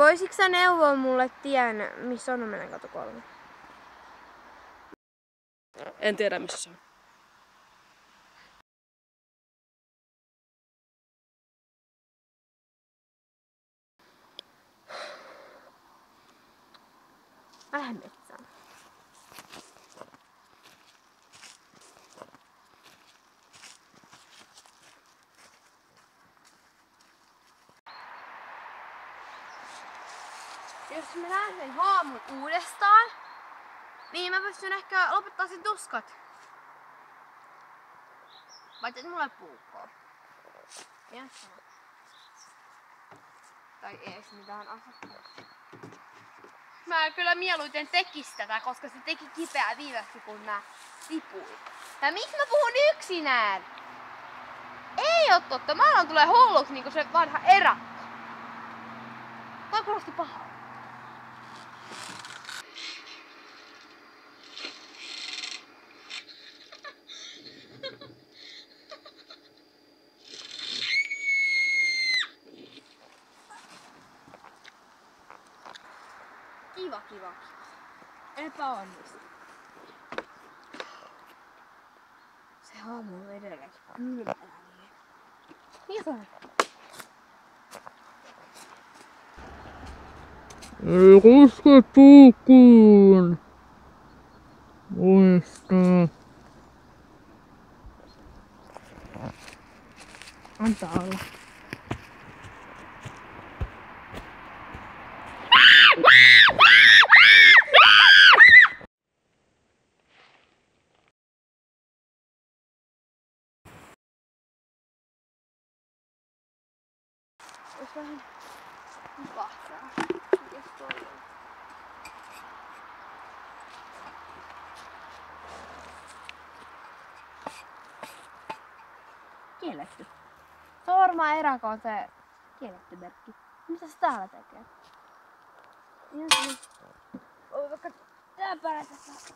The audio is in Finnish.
Voisitko sä neuvoa mulle tien, missä on Omenan katu 3? En tiedä missä se on. Vähän metsään. Jos mä näen sen haamun uudestaan, niin mä pystyn ehkä lopettaa sen tuskat. Vaikka et mulle puukkoa. Ihan sama. Tai ees mitään asetta. Mä kyllä mieluiten tekis tätä, koska se teki kipeää viimeksi kun mä tipuin. Ja miksi mä puhun yksinään? Ei oo totta, mä alan tulee hulluksi niinku se vanha erakko. Tää kuulosti pahaa. Kiva. Epäonnistu. Se haamu on edelleenkin kylmää. Mitä? Ei koske puukkuun. Muista. Antaa olla. Ois vähän vahtaa. Mites toi on? Kielletty. Se on varmaan erakon se kielletty merkki. Mitä se täällä tekee? Ihan se. Voi vaikka tää päällä tässä.